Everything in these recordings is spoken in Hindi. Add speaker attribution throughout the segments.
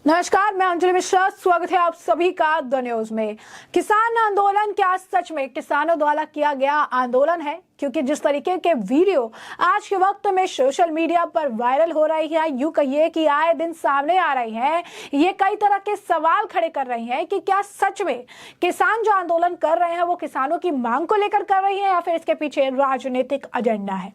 Speaker 1: नमस्कार, मैं अंजलि मिश्रा। स्वागत है आप सभी का द न्यूज में। किसान आंदोलन क्या सच में किसानों द्वारा किया गया आंदोलन है? क्योंकि जिस तरीके के वीडियो आज के वक्त में सोशल मीडिया पर वायरल हो रही है, यूं कहिए कि आए दिन सामने आ रही है, ये कई तरह के सवाल खड़े कर रही हैं कि क्या सच में किसान जो आंदोलन कर रहे हैं वो किसानों की मांग को लेकर कर रही है या फिर इसके पीछे राजनीतिक एजेंडा है।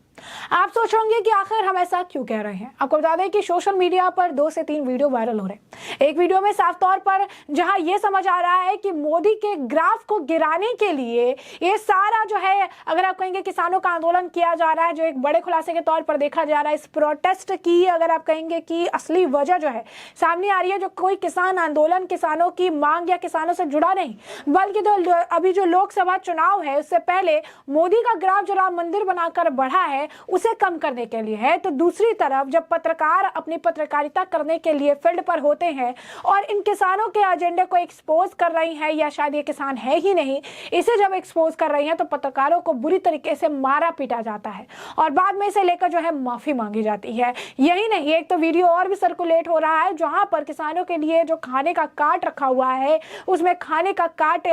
Speaker 1: आप सोच होंगे कि आखिर हम ऐसा क्यों कह रहे हैं। आपको बता दें कि सोशल मीडिया पर 2 से 3 वीडियो वायरल हो रहे हैं। एक वीडियो में साफ तौर पर जहां ये समझ आ रहा है कि मोदी के ग्राफ को गिराने के लिए ये सारा जो है, अगर आप कहेंगे किसानों का आंदोलन किया जा रहा है, जो एक बड़े खुलासे के तौर पर देखा जा रहा है। इस प्रोटेस्ट की अगर आप कहेंगे कि असली वजह जो है सामने आ रही है, जो कोई किसान आंदोलन किसानों की मांग या किसानों से जुड़ा नहीं, बल्कि तो अभी जो लोकसभा चुनाव है उससे पहले मोदी का ग्राफ जो राम मंदिर बनाकर बढ़ा है उसे कम करने के लिए है। तो दूसरी तरफ जब पत्रकार अपनी पत्रकारिता करने के लिए फील्ड पर होते हैं और इन किसानों के एजेंडे को एक्सपोज कर रही हैं, या शायद ये किसान है ही नहीं, इसे जब एक्सपोज कर रही हैं तो पत्रकारों को बुरी तरीके से मारा पीटा जाता है और बाद में इसे लेकर जो है माफी मांगी जाती है। यही नहीं, एक तो वीडियो और भी सर्कुलेट हो रहा है जहां पर किसानों के लिए जो खाने का कार्ट रखा हुआ है उसमें खाने का कार्ट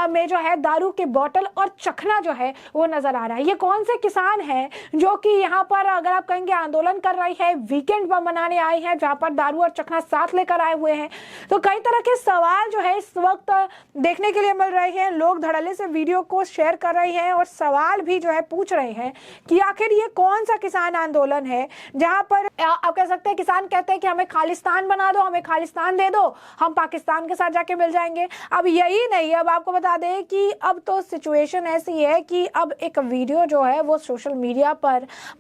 Speaker 1: में जो है दारू की बोतल और चखना जो है वो नजर आ रहा है। ये कौन से किसान है जो कि यहाँ पर अगर आप कहेंगे आंदोलन कर रही है, वीकेंड पर मनाने आई है, जहां पर दारू और चखना साथ लेकर आए हुए हैं। तो कई तरह के सवाल जो है इस वक्त देखने के लिए मिल रहे हैं। लोग धड़ल्ले से वीडियो को शेयर कर रहे हैं और सवाल भी जो है पूछ रहे हैं कि आखिर ये कौन सा किसान आंदोलन है जहां पर आप कह सकते हैं किसान कहते हैं कि हमें खालिस्तान बना दो, हमें खालिस्तान दे दो, हम पाकिस्तान के साथ जाके मिल जाएंगे। अब यही नहीं, अब आपको बता दें कि अब तो सिचुएशन ऐसी है कि अब एक वीडियो जो है वो सोशल मीडिया पर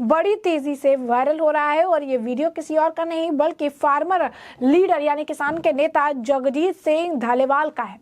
Speaker 1: बड़ी तेजी से वायरल हो रहा है और ये वीडियो किसी और का नहीं बल्कि फार्मर लीडर यानी किसान के नेता जगजीत सिंह धालीवाल का है।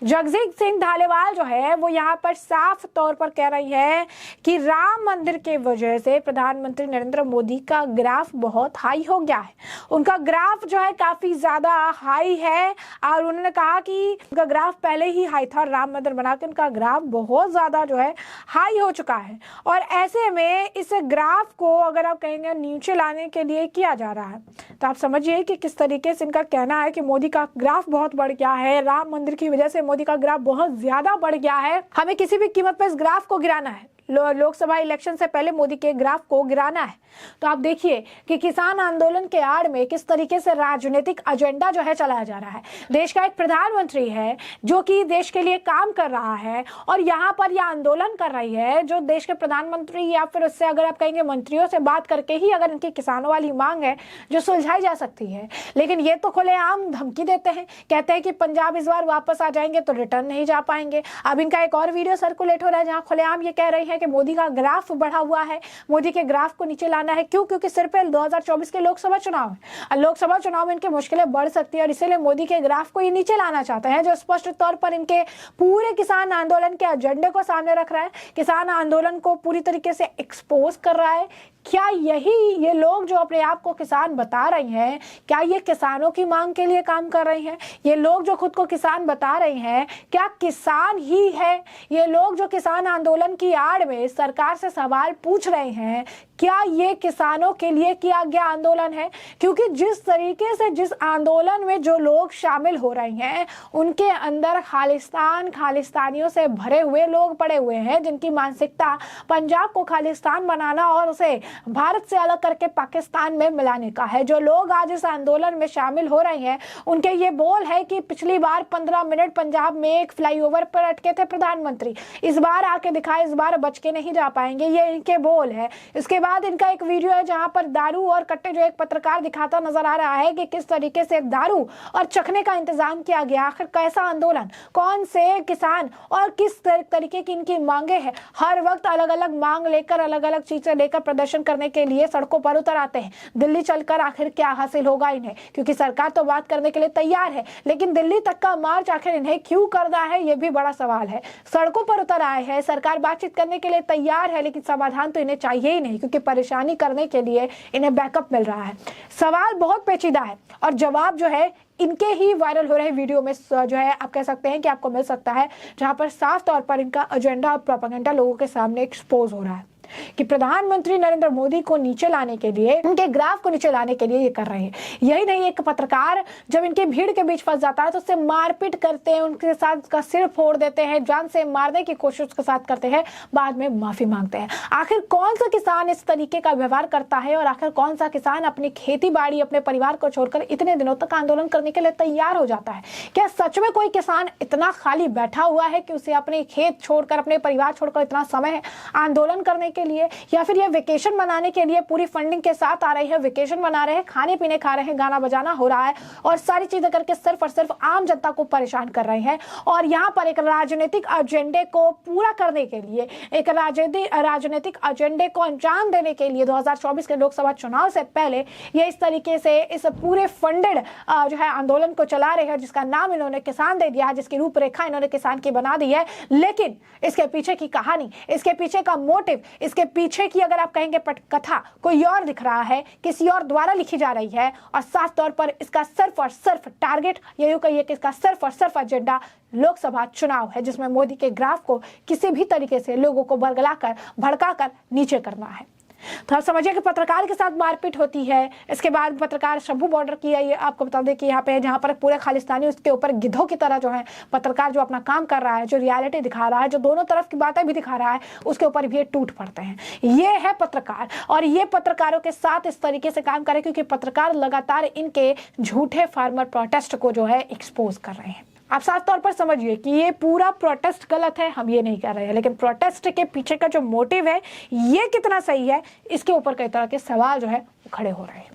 Speaker 1: जगजीत सिंह धालीवाल जो है वो यहाँ पर साफ तौर पर कह रही है कि राम मंदिर के वजह से प्रधानमंत्री नरेंद्र मोदी का ग्राफ बहुत हाई हो गया है। उनका ग्राफ जो है काफी ज्यादा हाई है और उन्होंने कहा कि उनका ग्राफ पहले ही हाई था, राम मंदिर बना के उनका ग्राफ बहुत ज्यादा जो है हाई हो चुका है और ऐसे में इस ग्राफ को अगर आप कहेंगे नीचे लाने के लिए किया जा रहा है। तो आप समझिए कि किस तरीके से इनका कहना है कि मोदी का ग्राफ बहुत बढ़ गया है, राम मंदिर की वजह से मोदी का ग्राफ बहुत ज्यादा बढ़ गया है, हमें किसी भी कीमत पर इस ग्राफ को गिराना है, लोकसभा इलेक्शन से पहले मोदी के ग्राफ को गिराना है। तो आप देखिए कि किसान आंदोलन के आड़ में किस तरीके से राजनीतिक एजेंडा जो है चलाया जा रहा है। देश का एक प्रधानमंत्री है जो कि देश के लिए काम कर रहा है और यहाँ पर यह आंदोलन कर रही है जो देश के प्रधानमंत्री या फिर उससे अगर आप कहेंगे मंत्रियों से बात करके ही अगर इनकी किसानों वाली मांग है जो सुलझाई जा सकती है। लेकिन ये तो खुलेआम धमकी देते हैं, कहते हैं कि पंजाब इस बार वापस आ जाएंगे तो रिटर्न नहीं जा पाएंगे। अब इनका एक और वीडियो सर्कुलेट हो रहा है जहाँ खुलेआम ये कह रही है कि मोदी का ग्राफ बढ़ा हुआ है, मोदी के ग्राफ को नीचे लाना है। क्यों? क्योंकि सिर पे 2024 के लोकसभा चुनाव है। लोकसभा चुनाव में इनकी मुश्किलें बढ़ सकती है और इसीलिए मोदी के ग्राफ को ये नीचे लाना चाहते हैं, जो स्पष्ट तौर पर इनके पूरे किसान आंदोलन के एजेंडे को सामने रख रहा है, किसान आंदोलन को पूरी तरीके से एक्सपोज कर रहा है। क्या यही ये लोग जो अपने आप को किसान बता रही हैं, क्या ये किसानों की मांग के लिए काम कर रही हैं? ये लोग जो खुद को किसान बता रही हैं, क्या किसान ही है? ये लोग जो किसान आंदोलन की आड़ में सरकार से सवाल पूछ रहे हैं, क्या ये किसानों के लिए किया गया आंदोलन है? क्योंकि जिस तरीके से जिस आंदोलन में जो लोग शामिल हो रहे हैं उनके अंदर खालिस्तानियों से भरे हुए लोग पड़े हुए हैं, जिनकी मानसिकता पंजाब को खालिस्तान बनाना और उसे भारत से अलग करके पाकिस्तान में मिलाने का है। जो लोग आज इस आंदोलन में शामिल हो रहे हैं उनके ये बोल है कि पिछली बार 15 मिनट पंजाब में एक फ्लाईओवर पर अटके थे प्रधानमंत्री, इस बार आके दिखाए, इस बार बच के नहीं जा पाएंगे, ये इनके बोल है। इसके बाद इनका एक वीडियो है जहां पर दारू और कट्टे जो एक पत्रकार दिखाता नजर आ रहा है कि किस तरीके से दारू और चखने का इंतजाम किया गया। आखिर कैसा आंदोलन, कौन से किसान और किस तरीके की इनकी मांगे हैं। हर वक्त अलग अलग मांग लेकर अलग अलग चीजें लेकर प्रदर्शन करने के लिए सड़कों पर उतर आते हैं। दिल्ली चलकर आखिर क्या हासिल होगा इन्हें, क्योंकि सरकार तो बात करने के लिए तैयार है, लेकिन दिल्ली तक का मार्च आखिर इन्हें क्यों करना है ये भी बड़ा सवाल है। सड़कों पर उतर आए हैं, सरकार बातचीत करने के लिए तैयार है, लेकिन समाधान तो इन्हें चाहिए ही नहीं, क्योंकि परेशानी करने के लिए इन्हें बैकअप मिल रहा है। सवाल बहुत पेचीदा है और जवाब जो है इनके ही वायरल हो रहे वीडियो में जो है आप कह सकते हैं कि आपको मिल सकता है, जहां पर साफ तौर पर इनका एजेंडा और प्रोपेगेंडा लोगों के सामने एक्सपोज हो रहा है। कि प्रधानमंत्री नरेंद्र मोदी को नीचे लाने के लिए, उनके ग्राफ को नीचे लाने के लिए ये कर रहे हैं। यही नहीं, एक पत्रकार जब इनके भीड़ के बीच फंस जाता है तो उससे मारपीट करते हैं, उनके साथ उसका सिर फोड़ देते हैं, जान से मारने की कोशिश उसके साथ करते हैं, बाद में माफी मांगते हैं। आखिर कौन सा किसान इस तरीके का व्यवहार करता है और आखिर कौन सा किसान अपनी खेती बाड़ी, अपने परिवार को छोड़कर इतने दिनों तक आंदोलन करने के लिए तैयार हो जाता है? क्या सच में कोई किसान इतना खाली बैठा हुआ है कि उसे अपने खेत छोड़कर, अपने परिवार छोड़कर इतना समय है आंदोलन करने के लिए? या फिर ये वेकेशन मनाने के लिए पूरी फंडिंग के साथ आ रही है, वेकेशन मना रहे हैं, खाने पीने खा रहे हैं, गाना बजाना हो रहा है और सारी चीजें करके सिर्फ और सिर्फ आम जनता को परेशान कर रहे हैं? और यहाँ पर एक राजनीतिक एजेंडे को पूरा करने के लिए, एक राजनीतिक एजेंडे को अंजाम देने के लिए 2024 के लोकसभा चुनाव से पहले ये इस तरीके से इस पूरे फंडेड जो है आंदोलन को चला रहे हैं, जिसका नाम इन्होंने किसान दे दिया है, जिसकी रूपरेखा इन्होंने किसान की बना दी है। लेकिन इसके पीछे की कहानी, इसके पीछे का मोटिव, इसके पीछे की अगर आप कहेंगे पटकथा कोई और दिख रहा है, किसी और द्वारा लिखी जा रही है और साफ तौर पर इसका सिर्फ और सिर्फ टारगेट, ये यूं कहिए कि इसका सिर्फ और सिर्फ एजेंडा लोकसभा चुनाव है, जिसमें मोदी के ग्राफ को किसी भी तरीके से लोगों को बरगलाकर, भड़काकर नीचे करना है। तो आप समझिए कि पत्रकार के साथ मारपीट होती है। इसके बाद पत्रकार शंभू बॉर्डर की है, ये आपको बता दें कि यहाँ पे जहाँ पर पूरे खालिस्तानी उसके ऊपर गिद्धों की तरह जो है पत्रकार जो अपना काम कर रहा है, जो रियलिटी दिखा रहा है, जो दोनों तरफ की बातें भी दिखा रहा है, उसके ऊपर भी ये टूट पड़ते हैं। ये है पत्रकार, और ये पत्रकारों के साथ इस तरीके से काम करें क्योंकि पत्रकार लगातार इनके झूठे फार्मर प्रोटेस्ट को जो है एक्सपोज कर रहे हैं। आप साफ तौर पर समझिए कि ये पूरा प्रोटेस्ट गलत है, हम ये नहीं कर रहे हैं, लेकिन प्रोटेस्ट के पीछे का जो मोटिव है ये कितना सही है, इसके ऊपर कई तरह के सवाल जो है वो खड़े हो रहे हैं।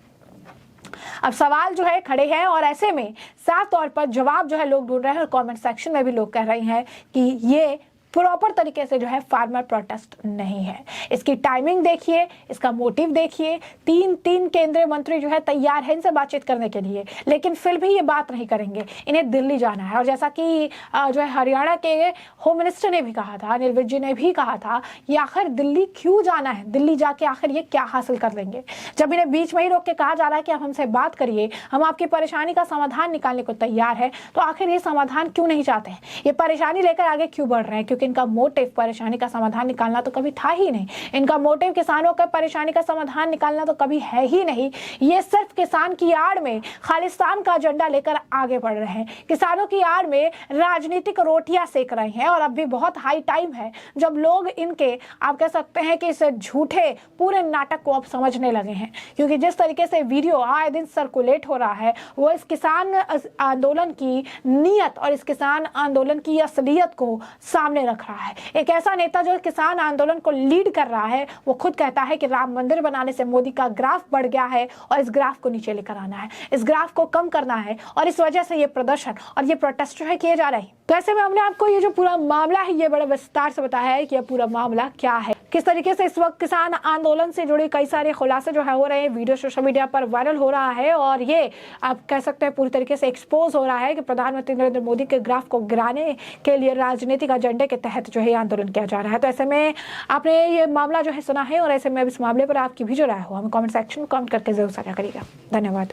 Speaker 1: अब सवाल जो है खड़े हैं और ऐसे में साफ तौर पर जवाब जो है लोग ढूंढ रहे हैं और कमेंट सेक्शन में भी लोग कह रहे हैं कि ये प्रॉपर तरीके से जो है फार्मर प्रोटेस्ट नहीं है। इसकी टाइमिंग देखिए, इसका मोटिव देखिए। तीन केंद्रीय मंत्री जो है तैयार है इनसे बातचीत करने के लिए, लेकिन फिर भी ये बात नहीं करेंगे, इन्हें दिल्ली जाना है। और जैसा कि जो है हरियाणा के होम मिनिस्टर ने भी कहा था, अनिल विज जी ने भी कहा था कि आखिर दिल्ली क्यों जाना है, दिल्ली जाके आखिर ये क्या हासिल कर लेंगे। जब इन्हें बीच में ही रोक के कहा जा रहा है कि आप हमसे बात करिए, हम आपकी परेशानी का समाधान निकालने को तैयार है, तो आखिर ये समाधान क्यों नहीं चाहते हैं, ये परेशानी लेकर आगे क्यों बढ़ रहे हैं? क्योंकि इनका मोटिव परेशानी का समाधान निकालना तो कभी था ही नहीं। इनका मोटिव किसानों का परेशानी का समाधान निकालना तो कभी है ही नहीं। ये सिर्फ किसान की आड़ में खालिस्तान का एजेंडा लेकर आगे बढ़ रहे हैं, किसानों की आड़ में राजनीतिक रोटियां सेक रहे हैं। और अब भी बहुत हाई टाइम है जब लोग इनके, आप कह सकते हैं कि इस झूठे पूरे नाटक को अब समझने लगे हैं, क्योंकि जिस तरीके से वीडियो आए दिन सर्कुलेट हो रहा है वो इस किसान आंदोलन की नीयत और इस किसान आंदोलन की असलियत को सामने रख रहा है। एक ऐसा नेता जो किसान आंदोलन को लीड कर रहा है, वो खुद कहता है कि राम मंदिर बनाने से मोदी का ग्राफ बढ़ गया है और इस ग्राफ को नीचे लेकर आना है, इस ग्राफ को कम करना है, और इस वजह से ये प्रदर्शन और ये प्रोटेस्ट जो है किए जा रहे हैं। तो ऐसे में हमने आपको ये जो पूरा मामला है ये बड़ा विस्तार से बताया है कि यह पूरा मामला क्या है, किस तरीके से इस वक्त किसान आंदोलन से जुड़े कई सारे खुलासे जो है हो रहे हैं। वीडियो सोशल मीडिया पर वायरल हो रहा है और ये आप कह सकते हैं पूरी तरीके से एक्सपोज हो रहा है कि प्रधानमंत्री नरेंद्र मोदी के ग्राफ को गिराने के लिए राजनीतिक एजेंडे के तहत जो है आंदोलन किया जा रहा है। तो ऐसे में आपने ये मामला जो है सुना है और ऐसे में इस मामले पर आपकी भी जो राय हो हमें कमेंट सेक्शन में कमेंट करके जरूर साझा करिएगा। धन्यवाद।